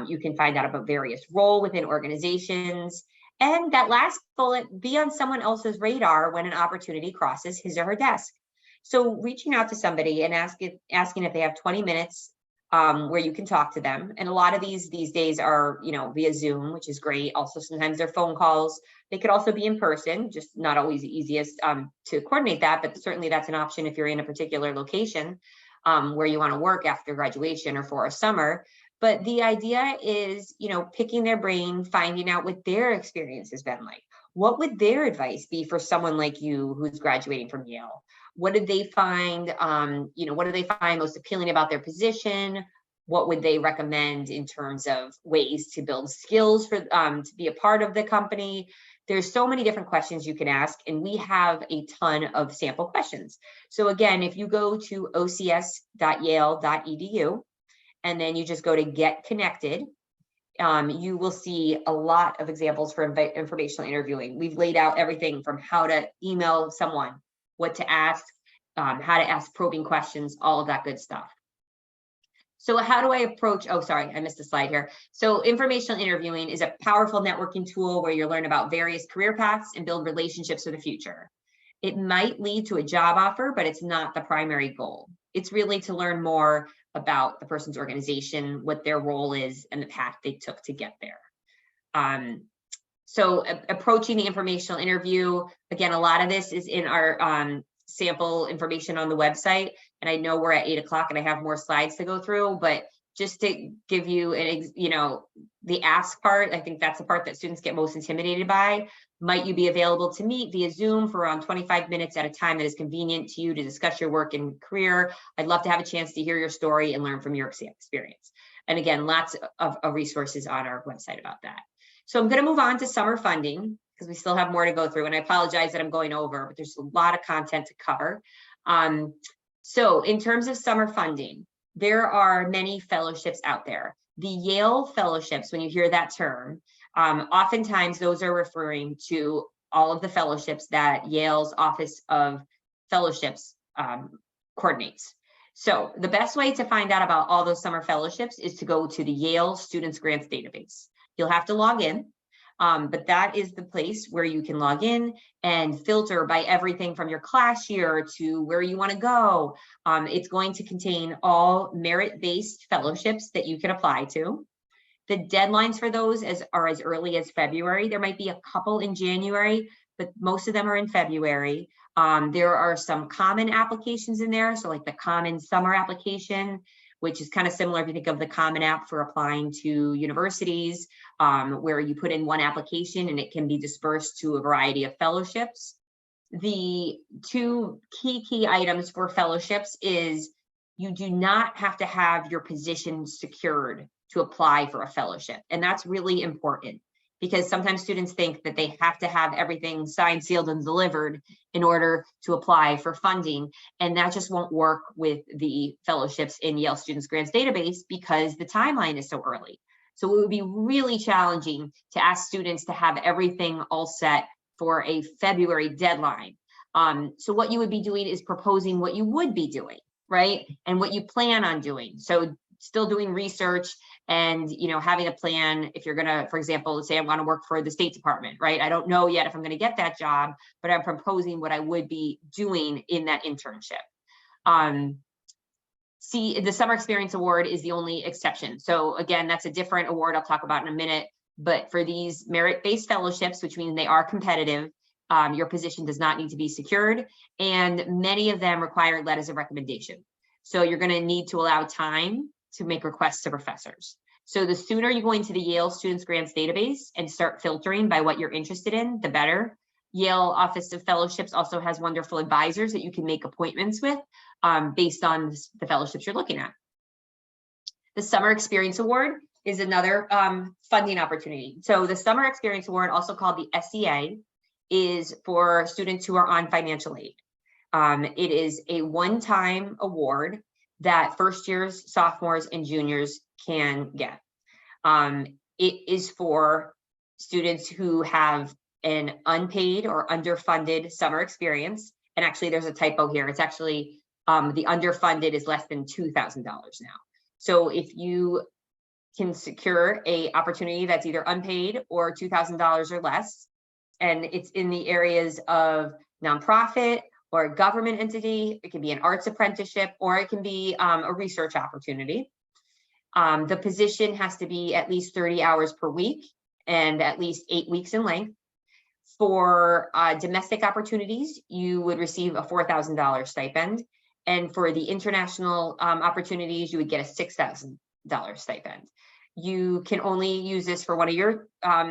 You can find out about various roles within organizations. And that last bullet, be on someone else's radar when an opportunity crosses his or her desk. So reaching out to somebody and asking if they have 20 minutes where you can talk to them. And a lot of these days are, via Zoom, which is great. Also, sometimes they're phone calls. They could also be in person, just not always the easiest to coordinate that, but certainly that's an option if you're in a particular location where you want to work after graduation or for a summer. But the idea is, picking their brain, finding out what their experience has been like. What would their advice be for someone like you who's graduating from Yale? What did they find, what do they find most appealing about their position? What would they recommend in terms of ways to build skills for to be a part of the company? There's so many different questions you can ask, and we have a ton of sample questions. So again, if you go to ocs.yale.edu, and then you just go to get connected, you will see a lot of examples for informational interviewing. We've laid out everything from how to email someone, what to ask, how to ask probing questions, all of that good stuff. So how do I approach, oh, sorry, I missed a slide here. So informational interviewing is a powerful networking tool where you learn about various career paths and build relationships for the future. It might lead to a job offer, but it's not the primary goal. It's really to learn more about the person's organization, what their role is, and the path they took to get there. So approaching the informational interview, again, a lot of this is in our sample information on the website. And I know we're at 8 o'clock and I have more slides to go through, but just to give you the ask part, I think that's the part that students get most intimidated by. Might you be available to meet via Zoom for around 25 minutes at a time that is convenient to you to discuss your work and career? I'd love to have a chance to hear your story and learn from your experience. And again, lots of resources on our website about that. So I'm going to move on to summer funding. because we still have more to go through. And I apologize that I'm going over, but there's a lot of content to cover. So in terms of summer funding, there are many fellowships out there. The Yale fellowships, when you hear that term, oftentimes those are referring to all of the fellowships that Yale's Office of Fellowships coordinates. So the best way to find out about all those summer fellowships is to go to the Yale Students Grants database. You'll have to log in, but that is the place where you can log in and filter by everything from your class year to where you want to go. It's going to contain all merit-based fellowships that you can apply to. The deadlines for those are as early as February. There might be a couple in January, but most of them are in February. There are some common applications in there. So like the common summer application, which is kind of similar if you think of the Common App for applying to universities, where you put in one application and it can be dispersed to a variety of fellowships. The two key items for fellowships is you do not have to have your position secured to apply for a fellowship. And that's really important because sometimes students think that they have to have everything signed, sealed, and delivered in order to apply for funding. And that just won't work with the fellowships in Yale Students Grants database because the timeline is so early. So it would be really challenging to ask students to have everything all set for a February deadline. So what you would be doing is proposing what you would be doing, right? And what you plan on doing. So still doing research and, you know, having a plan. If you're gonna, for example, let's say I want to work for the State Department, right? I don't know yet if I'm going to get that job, but I'm proposing what I would be doing in that internship. See, the Summer Experience Award is the only exception. So again, that's a different award I'll talk about in a minute. But for these merit-based fellowships, which means they are competitive, your position does not need to be secured. And many of them require letters of recommendation. So you're going to need to allow time to make requests to professors. So the sooner you go into the Yale Students Grants database and start filtering by what you're interested in, the better. Yale Office of Fellowships also has wonderful advisors that you can make appointments with based on the fellowships you're looking at. The Summer Experience Award is another funding opportunity. So the Summer Experience Award, also called the SEA, is for students who are on financial aid. It is a one-time award that first years, sophomores, and juniors can get. It is for students who have an unpaid or underfunded summer experience. And actually, there's a typo here. It's actually the underfunded is less than $2,000 now. So if you can secure a opportunity that's either unpaid or $2,000 or less, and it's in the areas of nonprofit or a government entity, it can be an arts apprenticeship, or it can be a research opportunity. The position has to be at least 30 hours per week and at least 8 weeks in length. For domestic opportunities, you would receive a $4,000 stipend. And for the international opportunities, you would get a $6,000 stipend. You can only use this for one of your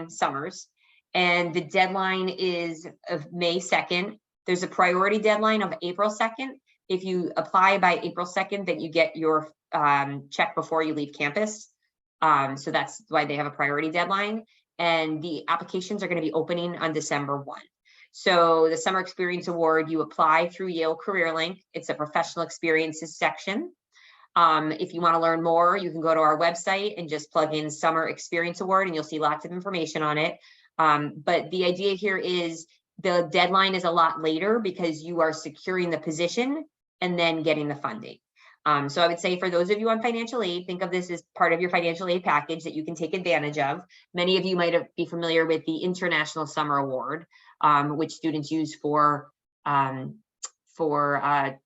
summers. And the deadline is of May 2nd. There's a priority deadline of April 2nd. If you apply by April 2nd, then you get your check before you leave campus. So that's why they have a priority deadline. And the applications are going to be opening on December 1. So the Summer Experience Award, you apply through Yale Career Link. It's a professional experiences section. If you want to learn more, you can go to our website and just plug in Summer Experience Award and you'll see lots of information on it. But the idea here is the deadline is a lot later because you are securing the position and then getting the funding. So I would say for those of you on financial aid, think of this as part of your financial aid package that you can take advantage of. Many of you might be familiar with the International Summer Award, which students use for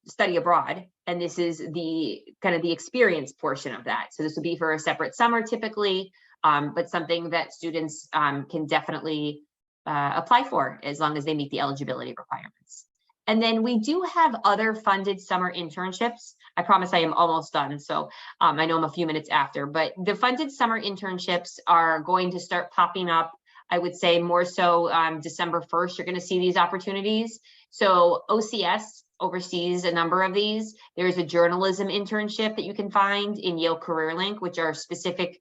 study abroad. And this is the kind of the experience portion of that. So this would be for a separate summer typically, but something that students can definitely apply for as long as they meet the eligibility requirements. And then we do have other funded summer internships. I promise I am almost done. So I know I'm a few minutes after, but the funded summer internships are going to start popping up. I would say more so December 1st, you're going to see these opportunities. So OCS oversees a number of these. There's a journalism internship that you can find in Yale Career Link, which are specific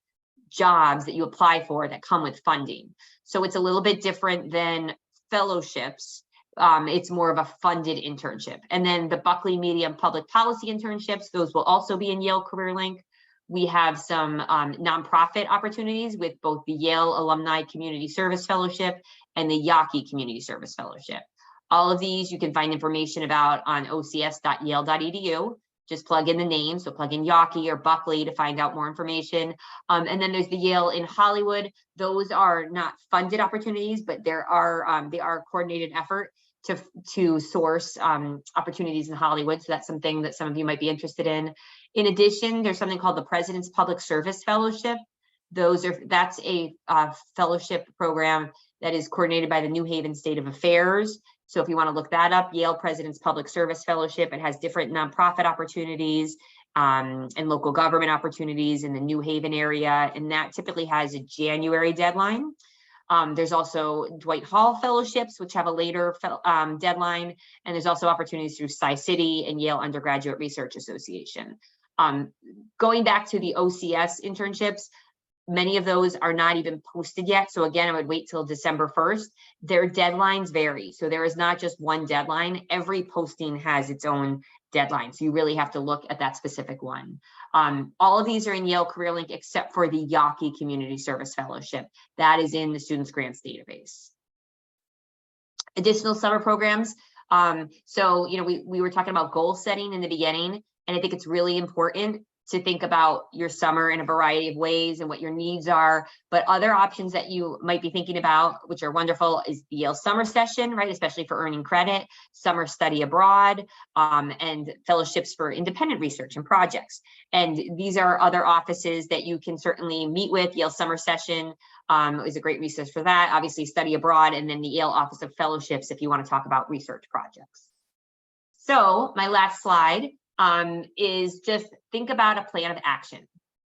jobs that you apply for that come with funding. So it's a little bit different than fellowships. It's more of a funded internship. And then the Buckley Media and Public Policy internships, those will also be in Yale CareerLink. We have some nonprofit opportunities with both the Yale Alumni Community Service Fellowship and the Yaki Community Service Fellowship. All of these you can find information about on ocs.yale.edu. Just plug in the name, so plug in Yaki or Buckley to find out more information. And then there's the Yale in Hollywood. Those are not funded opportunities, but they are a coordinated effort to source opportunities in Hollywood. So that's something that some of you might be interested in. In addition, there's something called the President's Public Service Fellowship. That's a fellowship program that is coordinated by the New Haven State of Affairs. So if you want to look that up, Yale President's Public Service Fellowship, it has different nonprofit opportunities and local government opportunities in the New Haven area. And that typically has a January deadline. There's also Dwight Hall fellowships, which have a later deadline. And there's also opportunities through Sci-City and Yale Undergraduate Research Association. Going back to the OCS internships, many of those are not even posted yet. So again, I would wait till December 1st. Their deadlines vary. So there is not just one deadline. Every posting has its own deadline. So you really have to look at that specific one. All of these are in Yale CareerLink except for the Yaki Community Service Fellowship. That is in the Students Grants database. Additional summer programs. So, we were talking about goal setting in the beginning, and I think it's really important to think about your summer in a variety of ways and what your needs are. But other options that you might be thinking about, which are wonderful, is the Yale summer session, right? Especially for earning credit, summer study abroad, and fellowships for independent research and projects. And these are other offices that you can certainly meet with. Yale summer session is a great resource for that. Obviously, study abroad, and then the Yale Office of Fellowships if you want to talk about research projects. So my last slide is just think about a plan of action.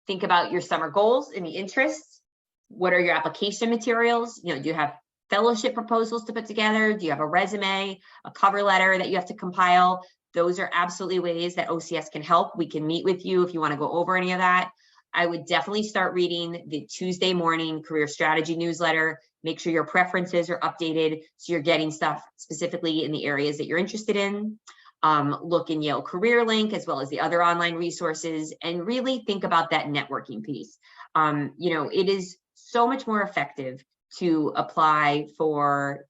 Think about your summer goals and the interests. What are your application materials? Do you have fellowship proposals to put together? Do you have a resume, a cover letter that you have to compile? Those are absolutely ways that OCS can help. We can meet with you if you want to go over any of that. I would definitely start reading the Tuesday morning career strategy newsletter. Make sure your preferences are updated so you're getting stuff specifically in the areas that you're interested in. Look in Yale CareerLink as well as the other online resources, and really think about that networking piece. It is so much more effective to apply for,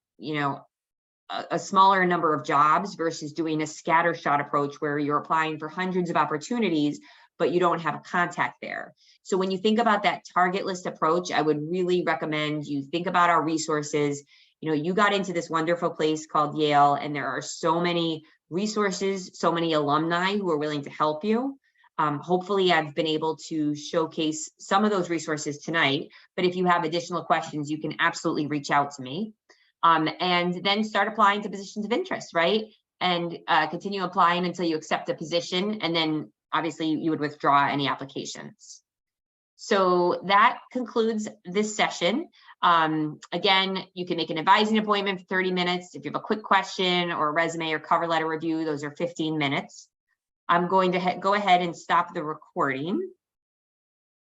a smaller number of jobs versus doing a scattershot approach where you're applying for hundreds of opportunities, but you don't have a contact there. So when you think about that target list approach, I would really recommend you think about our resources. You got into this wonderful place called Yale, and there are so many resources, so many alumni who are willing to help you. Hopefully I've been able to showcase some of those resources tonight, but if you have additional questions, you can absolutely reach out to me. And then start applying to positions of interest, right? And continue applying until you accept a position, and then obviously you would withdraw any applications. So that concludes this session. Again, you can make an advising appointment for 30 minutes. If you have a quick question or a resume or cover letter review, those are 15 minutes. I'm going to go ahead and stop the recording.